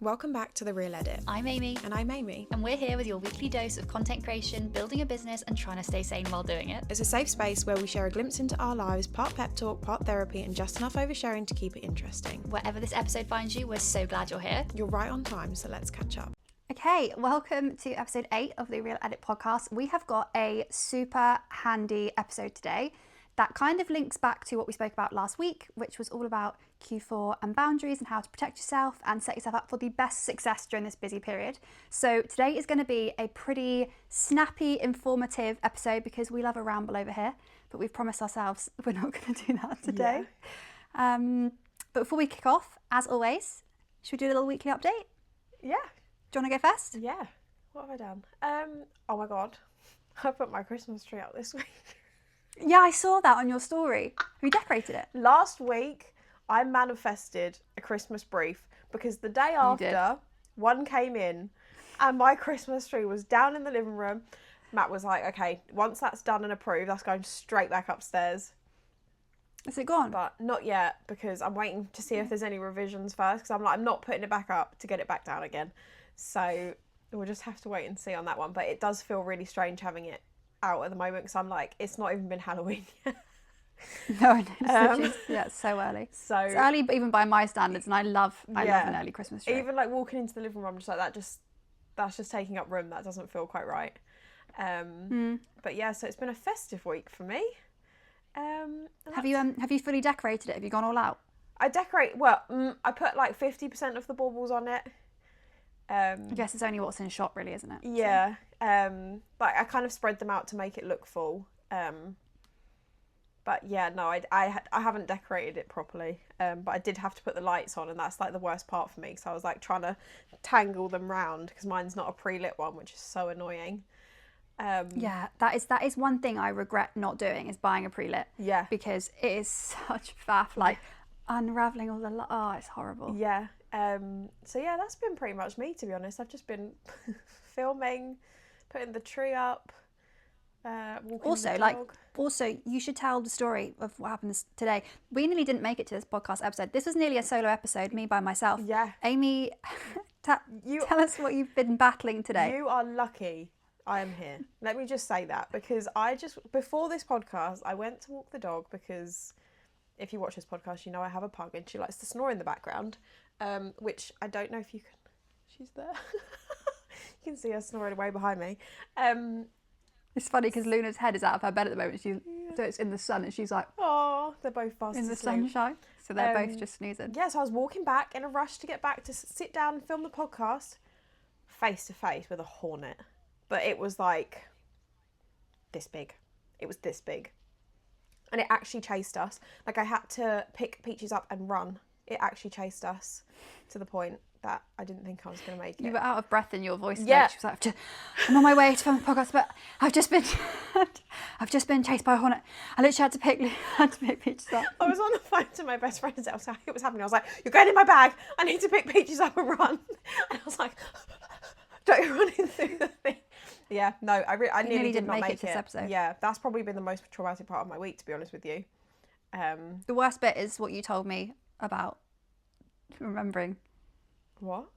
Welcome back to The Real Edit. I'm Amy. And I'm Aimee. And we're here with your weekly dose of content creation, building a business, and trying to stay sane while doing it. It's a safe space where we share a glimpse into our lives, part pep talk, part therapy, and just enough oversharing to keep it interesting. Wherever this episode finds you, we're so glad you're here. You're right on time, so let's catch up. Okay, welcome to episode 8 of the Real Edit podcast. We have got a super handy episode today that kind of links back to what we spoke about last week, which was all about Q4 and boundaries and how to protect yourself and set yourself up for the best success during this busy period. So today is going to be a pretty snappy, informative episode because we love a ramble over here, but we've promised ourselves we're not going to do that today. Yeah. But before we kick off, as always, should we do a little weekly update? Yeah. Do you want to go first? Yeah. What have I done? Oh my God. I put my Christmas tree up this week. Yeah, I saw that on your story. Have you decorated it? Last week, I manifested a Christmas brief because the day after, one came in and my Christmas tree was down in the living room. Matt was like, okay, once that's done and approved, that's going straight back upstairs. Is it gone? But not yet because I'm waiting to see if there's any revisions first because I'm not putting it back up to get it back down again. So we'll just have to wait and see on that one. But it does feel really strange having it out at the moment because I'm like, it's not even been Halloween yet. No, it's so early. So it's early, but even by my standards, and I love an early Christmas tree. Even like walking into the living room, just like that, that's just taking up room. That doesn't feel quite right. But yeah, so it's been a festive week for me. Have you fully decorated it? Have you gone all out? I decorate. Well, I put like 50% of the baubles on it. I guess it's only what's in shop, really, isn't it? Yeah. So. Like I kind of spread them out to make it look full. But yeah, no, I haven't decorated it properly. But I did have to put the lights on, and that's like the worst part for me because I was like trying to tangle them round because mine's not a pre-lit one, which is so annoying. Yeah, that is one thing I regret not doing is buying a pre-lit. Yeah. Because it is such faff, like unravelling all the it's horrible. Yeah. So yeah, that's been pretty much me, to be honest. I've just been filming, putting the tree up, walking the dog. Also, you should tell the story of what happened today. We nearly didn't make it to this podcast episode. This was nearly a solo episode, me by myself. Yeah. Aimee, tell us what you've been battling today. You are lucky I am here. Let me just say that because before this podcast, I went to walk the dog because if you watch this podcast, you know I have a pug and she likes to snore in the background, which I don't know if you can... She's there. You can see her snoring away behind me. It's funny because Luna's head is out of her bed at the moment. So it's in the sun and she's like... Oh, they're both fast in the asleep. sunshine. So they're both just snoozing. Yeah, so I was walking back in a rush to get back to sit down and film the podcast face to face with a hornet. But it was like this big. It was this big. And it actually chased us. Like I had to pick Peaches up and run. It actually chased us to the point that I didn't think I was going to make it. You were out of breath in your voice. Yeah. She was like, I'm on my way to film the podcast, but I've just been chased by a hornet. I literally had to pick Peaches up. I was on the phone to my best friend and it was happening. I was like, you're going in my bag. I need to pick Peaches up and run. And I was like, don't run in through the thing. Yeah, no, I nearly did not make it this episode. Yeah, that's probably been the most traumatic part of my week, to be honest with you. The worst bit is what you told me about remembering. What?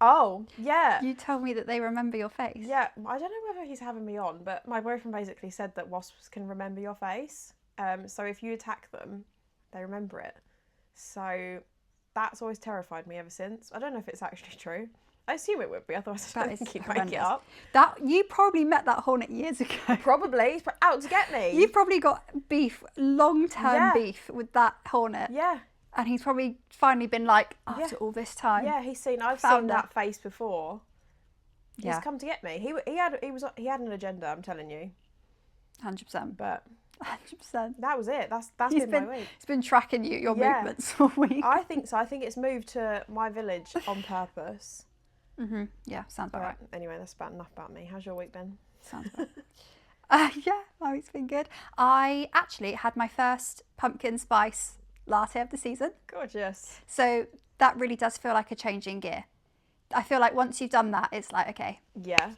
Oh, yeah. You told me that they remember your face. Yeah, I don't know whether he's having me on, but my boyfriend basically said that wasps can remember your face. So if you attack them, they remember it. So that's always terrified me ever since. I don't know if it's actually true. I assume it would be, otherwise I don't keep making it up. You probably met that hornet years ago. Probably. He's out to get me. You've probably got beef, long-term beef with that hornet. Yeah. And he's probably finally been like, after all this time. Yeah, I've seen that face before. He's come to get me. He had an agenda, I'm telling you. 100%. But 100%. That was it. That's been my week. It's been tracking your movements all week. I think so. I think it's moved to my village on purpose. Mm-hmm. Yeah, sounds about right. Anyway, that's about enough about me. How's your week been? Sounds about yeah, my week's been good. I actually had my first pumpkin spice latte of the season. Gorgeous. So that really does feel like a change in gear. I feel like once you've done that, it's like, okay. Yeah.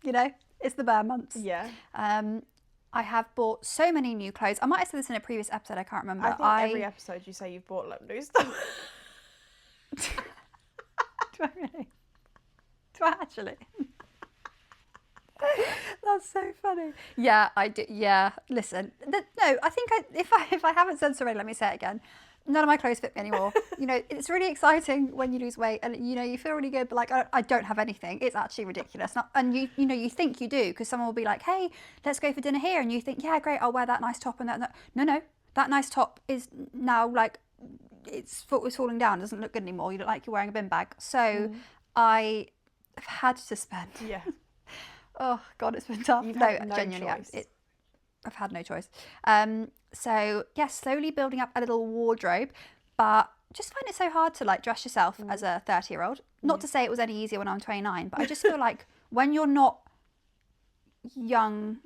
You know, it's the bare months. Yeah. I have bought so many new clothes. I might have said this in a previous episode, I can't remember. I think every episode you say you've bought new stuff. Do I really? Do I actually? That's so funny. Yeah, I do. Yeah, listen. No, I think if I haven't said so already, let me say it again. None of my clothes fit me anymore. You know, it's really exciting when you lose weight, and you know you feel really good. But like, I don't have anything. It's actually ridiculous. And you know you think you do because someone will be like, "Hey, let's go for dinner here," and you think, "Yeah, great. I'll wear that nice top and that." No, that nice top is now like it's falling down. It doesn't look good anymore. You look like you're wearing a bin bag. So I have had to spend. Yeah. Oh God, it's been tough. You've No, had no genuinely, choice. I've had no choice. So yeah, slowly building up a little wardrobe, but just find it so hard to like dress yourself as a 30-year-old. Not to say it was any easier when I'm 29, but I just feel like when you're not young,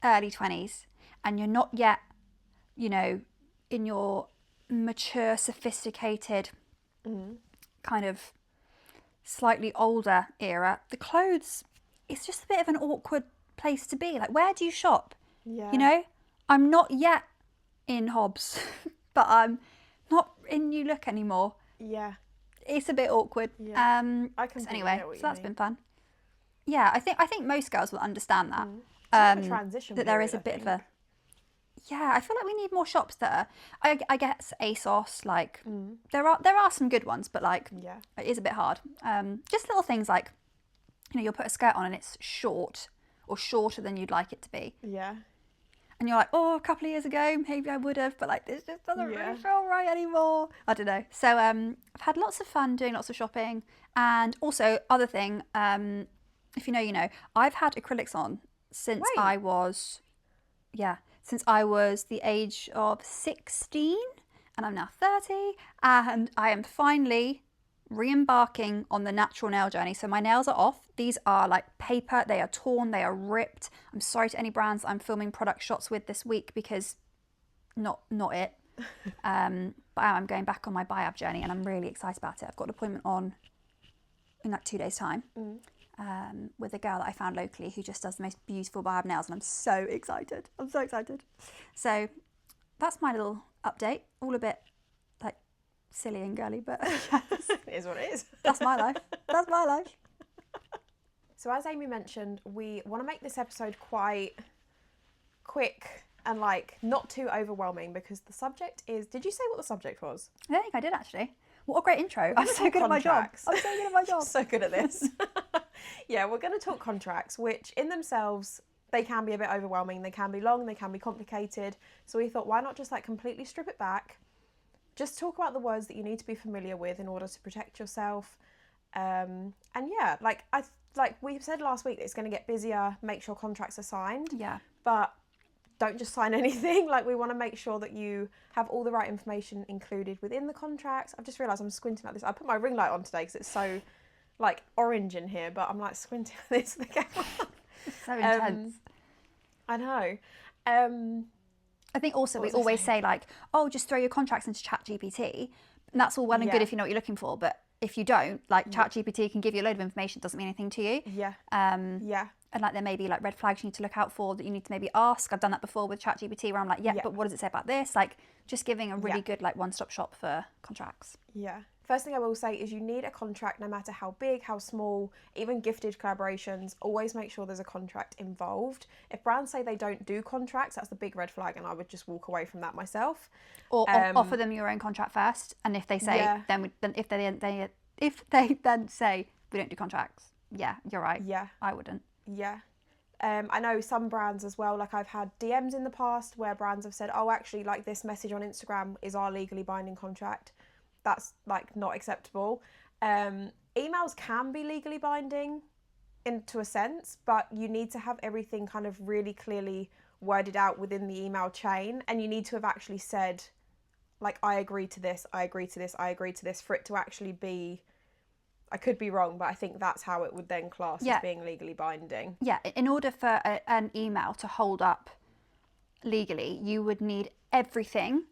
early 20s, and you're not yet, you know, in your mature, sophisticated, kind of slightly older era, the clothes, it's just a bit of an awkward place to be. Like, where do you shop? Yeah. You know, I'm not yet in Hobbs, but I'm not in New Look anymore. Yeah. It's a bit awkward. Yeah. I So completely anyway, get what you so that's mean. been fun. Yeah, I think most girls will understand that. It's like a transition that there period, is a I bit of think. a. Yeah, I feel like we need more shops that are. I guess ASOS, like there are some good ones, but like Yeah. it is a bit hard. Just little things like, you know, you'll put a skirt on and it's short or shorter than you'd like it to be. Yeah. And you're like, oh, a couple of years ago, maybe I would have, but like this just doesn't really feel right anymore. I don't know. So I've had lots of fun doing lots of shopping. And also, other thing, if you know, you know, I've had acrylics on since I was the age of 16, and I'm now 30, and I am finally re-embarking on the natural nail journey. So my nails are off. These are like paper. They are torn. They are ripped. I'm sorry to any brands I'm filming product shots with this week because not it. But I'm going back on my biab journey and I'm really excited about it. I've got an appointment on in like 2 days time with a girl that I found locally who just does the most beautiful biab nails, and I'm so excited. So that's my little update. All a bit like silly and girly, but It is what it is. that's my life. That's my life. So as Aimee mentioned, we want to make this episode quite quick and like not too overwhelming because the subject is, did you say what the subject was? I don't think I did actually. What a great intro. I'm so good at my job. I'm so good at my job. So good at this. Yeah, we're going to talk contracts, which in themselves, they can be a bit overwhelming. They can be long, they can be complicated. So we thought, why not just like completely strip it back? Just talk about the words that you need to be familiar with in order to protect yourself. And yeah, like we said last week, it's going to get busier. Make sure contracts are signed. Yeah. But don't just sign anything. Like, we want to make sure that you have all the right information included within the contracts. I've just realised I'm squinting at this. I put my ring light on today because it's so like orange in here, but I'm like squinting at this for the camera. So intense. I know. I think also we always say like, oh, just throw your contracts into ChatGPT. And that's all well and good if you know what you're looking for. But if you don't, like ChatGPT can give you a load of information, it doesn't mean anything to you. Yeah. Yeah. And like there may be like red flags you need to look out for that you need to maybe ask. I've done that before with ChatGPT where I'm like, but what does it say about this? Like just giving a really good like one-stop shop for contracts. Yeah. First thing I will say is you need a contract no matter how big, how small, even gifted collaborations. Always make sure there's a contract involved. If brands say they don't do contracts, that's the big red flag, and I would just walk away from that myself. Or offer them your own contract first, and if they say if they then say we don't do contracts, yeah, you're right. Yeah, I wouldn't. Yeah. I know some brands as well, like I've had DMs in the past where brands have said, oh, actually, like this message on Instagram is our legally binding contract. That's like not acceptable. Emails can be legally binding into a sense, but you need to have everything kind of really clearly worded out within the email chain, and you need to have actually said, like, I agree to this, I agree to this, I agree to this, for it to actually be, I could be wrong, but I think that's how it would then class as being legally binding. Yeah, in order for an email to hold up legally, you would need everything,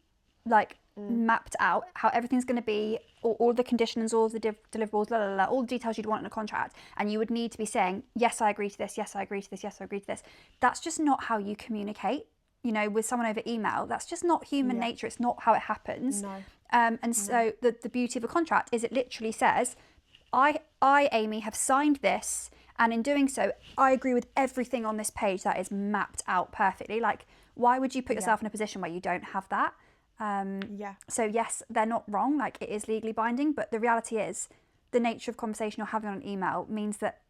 like, mapped out, how everything's going to be, all the conditions, all the deliverables, all the details you'd want in a contract, and you would need to be saying, yes, I agree to this, yes, I agree to this, yes, I agree to this. That's just not how you communicate, you know, with someone over email. That's just not human nature. It's not how it happens. No. So the beauty of a contract is it literally says, Aimee, have signed this, and in doing so, I agree with everything on this page that is mapped out perfectly. Like, why would you put yourself in a position where you don't have that? So yes, they're not wrong. Like, it is legally binding, but the reality is, the nature of conversation you're having on an email means that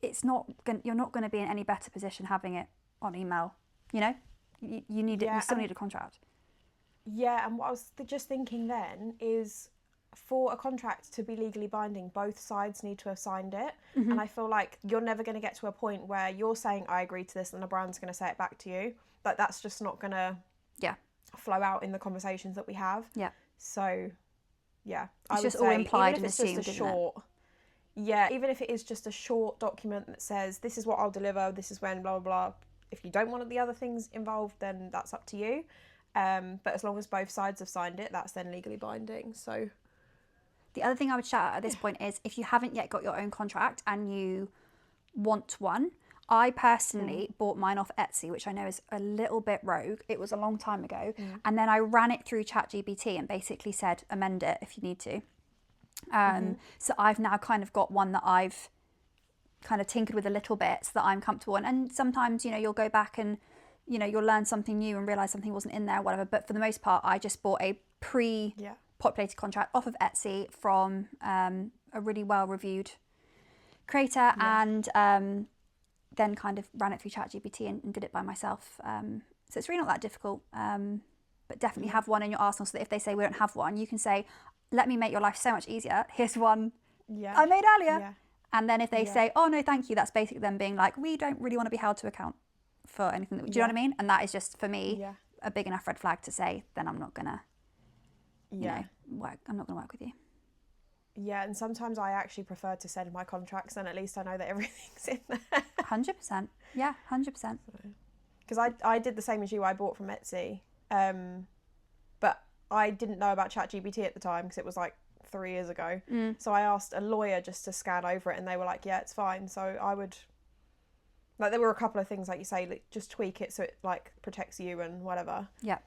you're not going to be in any better position having it on email. You know, you need it. You still need a contract. Yeah, and what I was just thinking then is, for a contract to be legally binding, both sides need to have signed it. And I feel like you're never going to get to a point where you're saying, I agree to this, and the brand's going to say it back to you. Like, that's just not going to flow out in the conversations that we have. Yeah. So, yeah. It's just all implied and assumed, isn't it? Yeah, even if it is just a short document that says, this is what I'll deliver, this is when, blah, blah, blah. If you don't want the other things involved, then that's up to you. But as long as both sides have signed it, that's then legally binding. So the other thing I would shout out at this point is, if you haven't yet got your own contract and you want one, I personally bought mine off Etsy, which I know is a little bit rogue. It was a long time ago. And then I ran it through ChatGPT and basically said, amend it if you need to. So I've now kind of got one that I've kind of tinkered with a little bit so that I'm comfortable. And sometimes, you know, you'll go back and, you know, you'll learn something new and realise something wasn't in there or whatever. But for the most part, I just bought a pre-populated contract off of Etsy from a really well-reviewed creator and then kind of ran it through ChatGPT and did it by myself. So it's really not that difficult. But definitely have one in your arsenal so that if they say we don't have one, you can say, let me make your life so much easier. Here's one I made earlier. And then if they say, oh, no, thank you, that's basically them being like, we don't really want to be held to account for anything. Do you know what I mean? And that is just, for me, a big enough red flag to say, then I'm not going to, you know, work. I'm not going to work with you. Yeah, and sometimes I actually prefer to send my contracts, and at least I know that everything's in there. 100%. Yeah, 100%. Because I did the same as you. I bought from Etsy. But I didn't know about ChatGPT at the time because it was like 3 years ago. So I asked a lawyer just to scan over it, and they were like, yeah, it's fine. So I would, like, there were a couple of things, like you say, like, just tweak it so it like protects you and whatever. Yeah.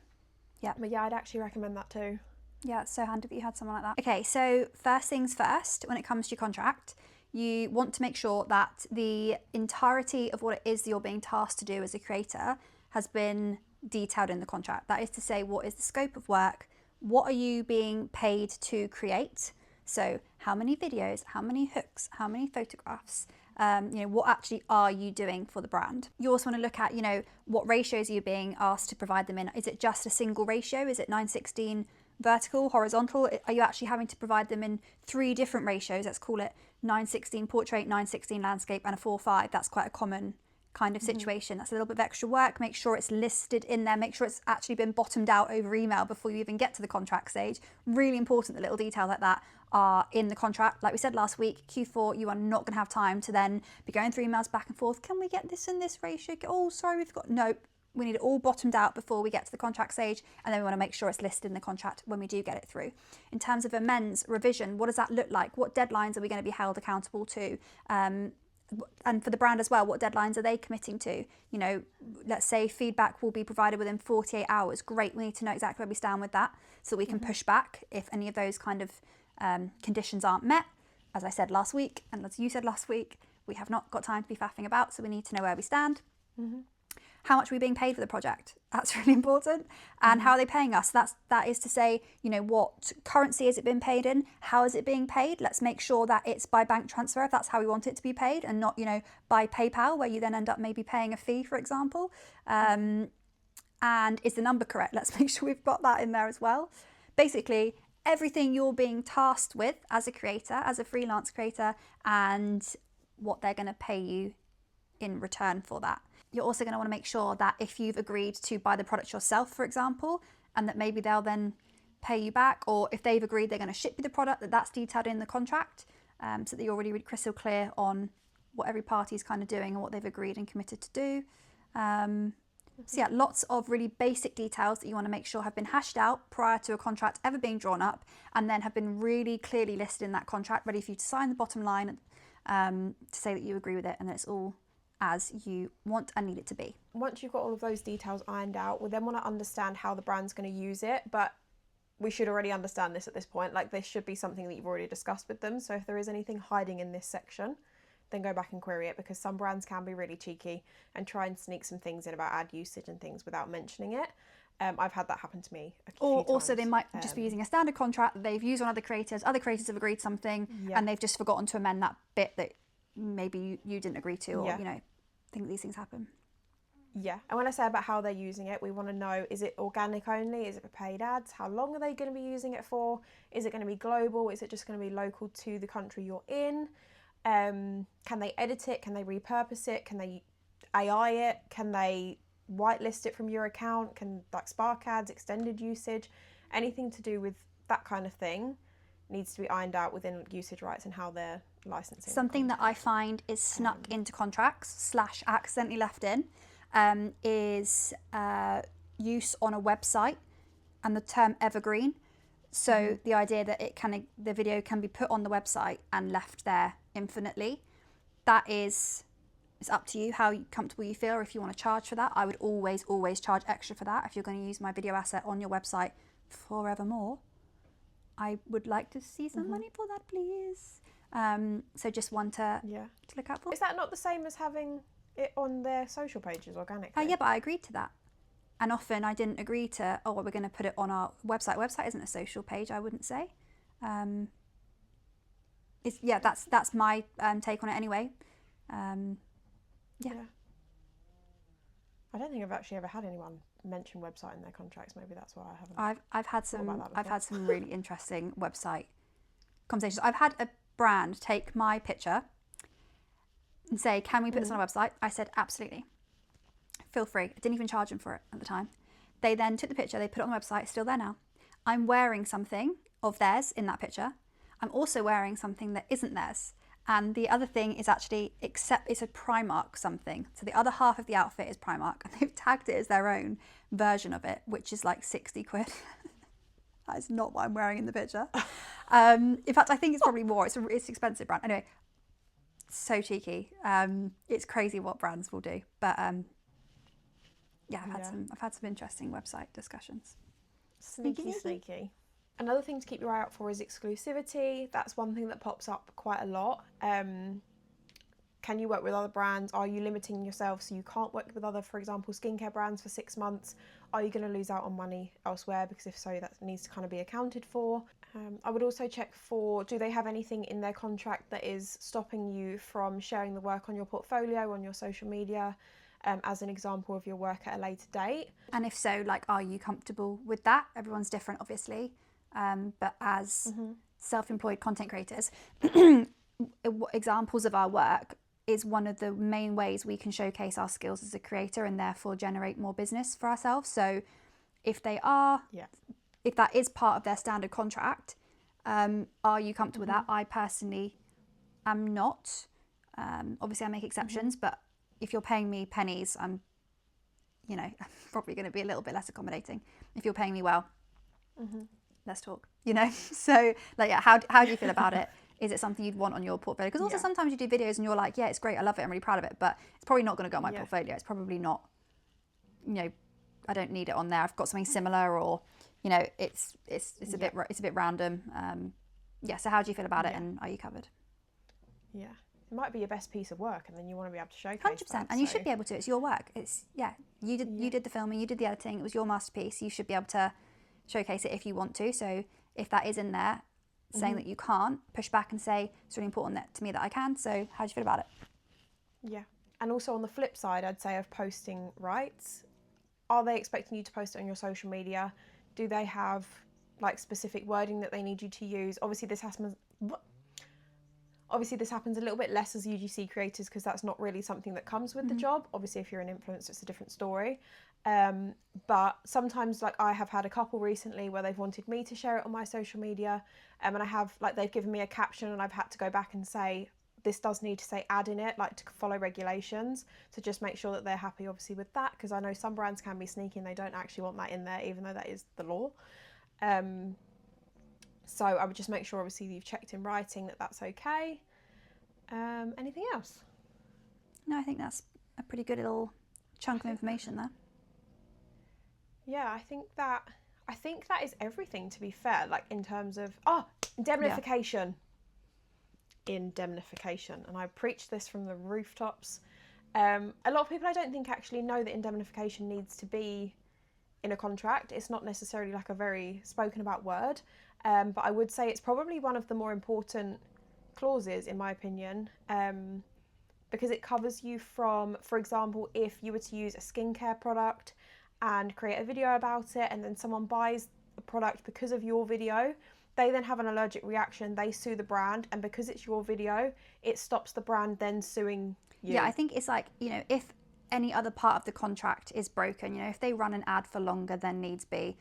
But yeah, I'd actually recommend that too. Yeah, it's so handy that you had someone like that. Okay, so first things first, when it comes to your contract, you want to make sure that the entirety of what it is that you're being tasked to do as a creator has been detailed in the contract. That is to say, what is the scope of work? What are you being paid to create? So how many videos, how many hooks, how many photographs, you know, what actually are you doing for the brand? You also want to look at, you know, what ratios are you being asked to provide them in? Is it just a single ratio? Is it 9:16 vertical, horizontal? Are you actually having to provide them in 3 different ratios? Let's call it 9:16 portrait, 9:16 landscape, and a 4:5. That's quite a common kind of situation. That's a little bit of extra work. Make sure it's listed in there. Make sure it's actually been bottomed out over email before you even get to the contract stage. Really important that little details like that are in the contract. Like we said last week, Q4, you are not going to have time to then be going through emails back and forth. Can we get this in this ratio? Oh, sorry, we've got... Nope. We need it all bottomed out before we get to the contract stage, and then we want to make sure it's listed in the contract when we do get it through. In terms of amends, revision, what does that look like? What deadlines are we going to be held accountable to? And for the brand as well, what deadlines are they committing to? You know, let's say feedback will be provided within 48 hours. Great, we need to know exactly where we stand with that so we can push back if any of those kind of conditions aren't met. As I said last week, and as you said last week, we have not got time to be faffing about, so we need to know where we stand. How much are we being paid for the project? That's really important. And how are they paying us? That is to say, you know, what currency has it been paid in? How is it being paid? Let's make sure that it's by bank transfer if that's how we want it to be paid, and not, you know, by PayPal, where you then end up maybe paying a fee, for example. And is the number correct? Let's make sure we've got that in there as well. Basically, everything you're being tasked with as a creator, as a freelance creator, and what they're going to pay you in return for that. You're also going to want to make sure that if you've agreed to buy the product yourself, for example, and that maybe they'll then pay you back, or if they've agreed they're going to ship you the product, that's detailed in the contract, so that you're already really crystal clear on what every party is kind of doing and what they've agreed and committed to do. So yeah, lots of really basic details that you want to make sure have been hashed out prior to a contract ever being drawn up, and then have been really clearly listed in that contract, ready for you to sign the bottom line to say that you agree with it and that it's all as you want and need it to be. Once you've got all of those details ironed out, we then want to understand how the brand's going to use it. But we should already understand this at this point. Like, this should be something that you've already discussed with them. So if there is anything hiding in this section, then go back and query it, because some brands can be really cheeky and try and sneak some things in about ad usage and things without mentioning it. I've had that happen to me a few times. Also, they might just be using a standard contract that they've used on other creators have agreed something, and they've just forgotten to amend that bit that maybe you didn't agree to, or you know, I think these things happen. Yeah, and when I say about how they're using it, we want to know, is it organic only? Is it for paid ads? How long are they going to be using it for? Is it going to be global? Is it just going to be local to the country you're in? Can they edit it? Can they repurpose it? Can they AI it? Can they whitelist it from your account? Can, like, Spark ads, extended usage, anything to do with that kind of thing needs to be ironed out within usage rights and how they're licensing. Something that I find is snuck into contracts / accidentally left in is use on a website and the term evergreen. So the idea that the video can be put on the website and left there infinitely, that is, it's up to you how comfortable you feel, or if you want to charge for that. I would always charge extra for that. If you're going to use my video asset on your website forevermore, I would like to see some money for that, please. So just one to look out for. Is that not the same as having it on their social pages organically? Yeah, but I agreed to that. And often I didn't agree to, we're going to put it on our website. Website isn't a social page, I wouldn't say. That's my take on it anyway. Yeah. I don't think I've actually ever had anyone mention website in their contracts. Maybe that's why I haven't. I've had some really interesting website conversations. I've had a brand take my picture and say, "Can we put this on our website?" I said, "Absolutely. Feel free." I didn't even charge them for it at the time. They then took the picture, they put it on the website, it's still there now. I'm wearing something of theirs in that picture. I'm also wearing something that isn't theirs. And the other thing is actually, it's a Primark something. So the other half of the outfit is Primark, and they've tagged it as their own version of it, which is like 60 quid. That is not what I'm wearing in the picture. In fact, I think it's probably more. It's an expensive brand. Anyway, so cheeky. It's crazy what brands will do. But I've had some interesting website discussions. Sneaky. Another thing to keep your eye out for is exclusivity. That's one thing that pops up quite a lot. Can you work with other brands? Are you limiting yourself so you can't work with other, for example, skincare brands for 6 months? Are you going to lose out on money elsewhere? Because if so, that needs to kind of be accounted for. I would also check for, do they have anything in their contract that is stopping you from sharing the work on your portfolio, on your social media, as an example of your work at a later date? And if so, like, are you comfortable with that? Everyone's different, obviously. But as self-employed content creators, examples of our work is one of the main ways we can showcase our skills as a creator and therefore generate more business for ourselves. So if they are, if that is part of their standard contract, are you comfortable with that? I personally am not. Obviously I make exceptions, but if you're paying me pennies, I'm probably going to be a little bit less accommodating. If you're paying me well, let's talk, So how do you feel about it? Is it something you'd want on your portfolio? Because also sometimes you do videos and you're like, yeah, it's great, I love it, I'm really proud of it, but it's probably not going to go on my portfolio. It's probably not, I don't need it on there. I've got something similar, or it's a bit random. So how do you feel about it, and are you covered? Yeah, it might be your best piece of work, and then you want to be able to showcase 100%, that, and you should be able to. It's your work. It's you did the filming, you did the editing. It was your masterpiece. You should be able to showcase it if you want to. So if that is in there saying that you can't, push back and say it's really important to me that I can. So how do you feel about it? Yeah. And also on the flip side, I'd say, of posting rights, are they expecting you to post it on your social media? Do they have like specific wording that they need you to use? Obviously this happens a little bit less as UGC creators, because that's not really something that comes with the job. Obviously if you're an influencer, it's a different story. But sometimes, like, I have had a couple recently where they've wanted me to share it on my social media, and I have, like, they've given me a caption and I've had to go back and say, this does need to say ad in it, like, to follow regulations. So just make sure that they're happy, obviously, with that, because I know some brands can be sneaky and they don't actually want that in there, even though that is the law. So I would just make sure, obviously, you've checked in writing that that's okay. Anything else? No, I think that's a pretty good little chunk of information there. Yeah, I think that I think that is everything, to be fair, like in terms of indemnification. Indemnification, and I preach this from the rooftops. A lot of people I don't think actually know that indemnification needs to be in a contract. It's not necessarily like a very spoken about word, but I would say it's probably one of the more important clauses in my opinion, because it covers you from, for example, if you were to use a skincare product and create a video about it and then someone buys the product because of your video, they then have an allergic reaction, they sue the brand, and because it's your video, it stops the brand then suing you. Yeah, I think it's like, you know, if any other part of the contract is broken, you know, if they run an ad for longer than needs be,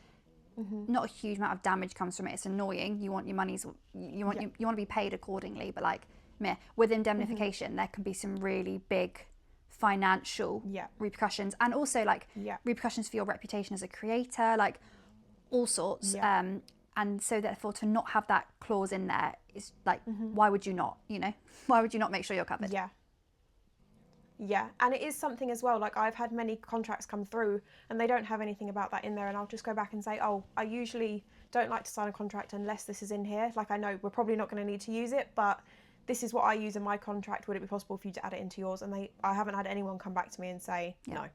not a huge amount of damage comes from it. It's annoying. You want your monies, you want to be paid accordingly, but like, meh. With indemnification, there can be some really big financial repercussions, and also like repercussions for your reputation as a creator, like all sorts. And so therefore, to not have that clause in there is like, why would you not? You know, why would you not make sure you're covered? Yeah, and it is something as well, like I've had many contracts come through and they don't have anything about that in there, and I'll just go back and say, oh, I usually don't like to sign a contract unless this is in here. Like, I know we're probably not going to need to use it, but this is what I use in my contract. Would it be possible for you to add it into yours? And I haven't had anyone come back to me and say no.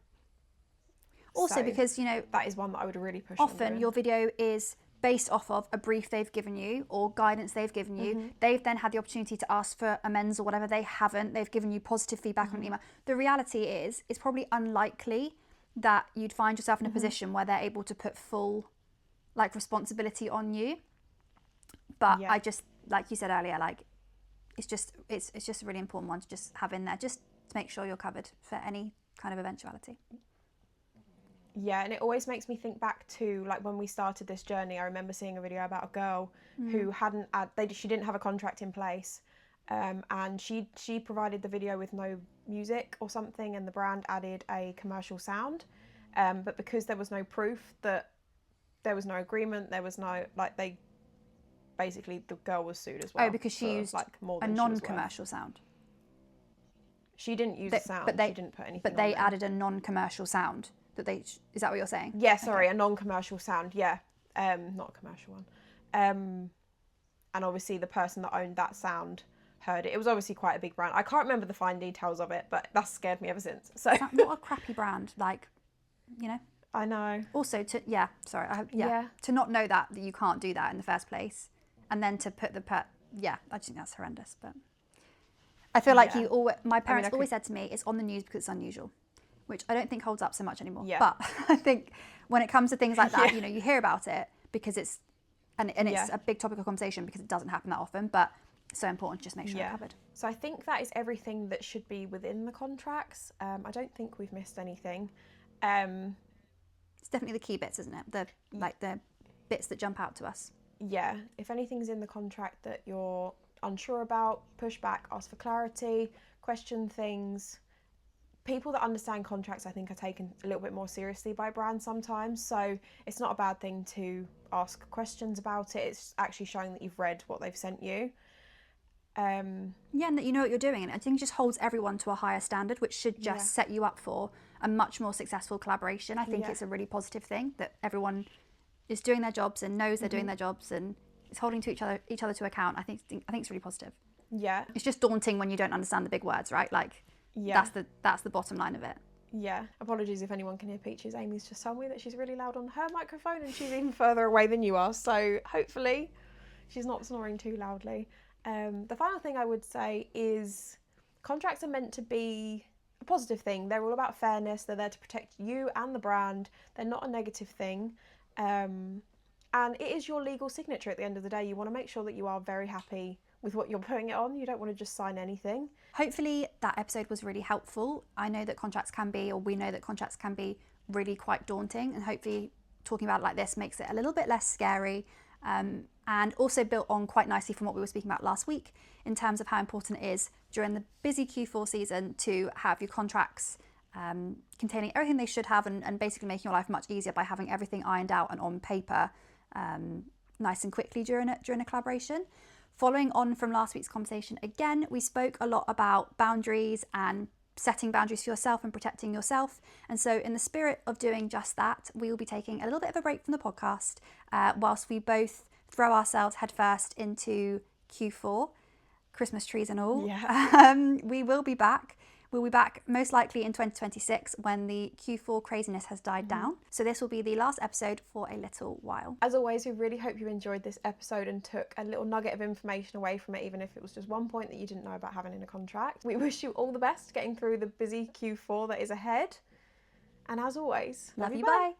Also, so because, you know, that is one that I would really push often your video is based off of a brief they've given you or guidance they've given you. They've then had the opportunity to ask for amends or whatever. They haven't. They've given you positive feedback on email. The reality is, it's probably unlikely that you'd find yourself in a position where they're able to put full like responsibility on you. But I just, like you said earlier, like it's just a really important one to just have in there, just to make sure you're covered for any kind of eventuality. Yeah, and it always makes me think back to like when we started this journey. I remember seeing a video about a girl who she didn't have a contract in place, and she provided the video with no music or something, and the brand added a commercial sound, but because there was no proof that there was no agreement, there was no the girl was sued as well. Oh, because she used like more a than non-commercial sound. She didn't use a sound. She didn't put anything. But they on there. added a non-commercial sound. Is that what you're saying? Yeah, sorry, a non-commercial sound, not a commercial one. And obviously the person that owned that sound heard it. It was obviously quite a big brand. I can't remember the fine details of it, but that's scared me ever since. So What a crappy brand, like, you know? I know. Also, to not know that you can't do that in the first place, and then to put I just think that's horrendous. But I feel like my parents always said to me, it's on the news because it's unusual, which I don't think holds up so much anymore. Yeah. But I think when it comes to things like that, you know, you hear about it because it's a big topic of conversation because it doesn't happen that often, but it's so important to just make sure you're covered. So I think that is everything that should be within the contracts. I don't think we've missed anything. It's definitely the key bits, isn't it? The bits that jump out to us. Yeah. If anything's in the contract that you're unsure about, push back, ask for clarity, question things. People that understand contracts, I think, are taken a little bit more seriously by brands sometimes. So it's not a bad thing to ask questions about it. It's actually showing that you've read what they've sent you. And that you know what you're doing. And I think it just holds everyone to a higher standard, which should just set you up for a much more successful collaboration. I think it's a really positive thing that everyone is doing their jobs and knows they're doing their jobs and is holding to each other to account. I think it's really positive. Yeah. It's just daunting when you don't understand the big words, right? Like, that's the bottom line of it. Yeah. Apologies if anyone can hear Peaches. Amy's just told me that she's really loud on her microphone and she's even further away than you are. So hopefully she's not snoring too loudly. The final thing I would say is contracts are meant to be a positive thing. They're all about fairness. They're there to protect you and the brand. They're not a negative thing. And it is your legal signature at the end of the day. You want to make sure that you are very happy with what you're putting it on. You don't want to just sign anything. Hopefully that episode was really helpful. I know that contracts can be, or we know that contracts can be really quite daunting, and hopefully talking about it like this makes it a little bit less scary, and also built on quite nicely from what we were speaking about last week in terms of how important it is during the busy Q4 season to have your contracts containing everything they should have, and basically making your life much easier by having everything ironed out and on paper nice and quickly during a collaboration. Following on from last week's conversation, again, we spoke a lot about boundaries and setting boundaries for yourself and protecting yourself. And so in the spirit of doing just that, we will be taking a little bit of a break from the podcast whilst we both throw ourselves headfirst into Q4, Christmas trees and all. Yeah. We will be back. We'll be back most likely in 2026 when the Q4 craziness has died down. So this will be the last episode for a little while. As always, we really hope you enjoyed this episode and took a little nugget of information away from it, even if it was just one point that you didn't know about having in a contract. We wish you all the best getting through the busy Q4 that is ahead. And as always, Love you, bye.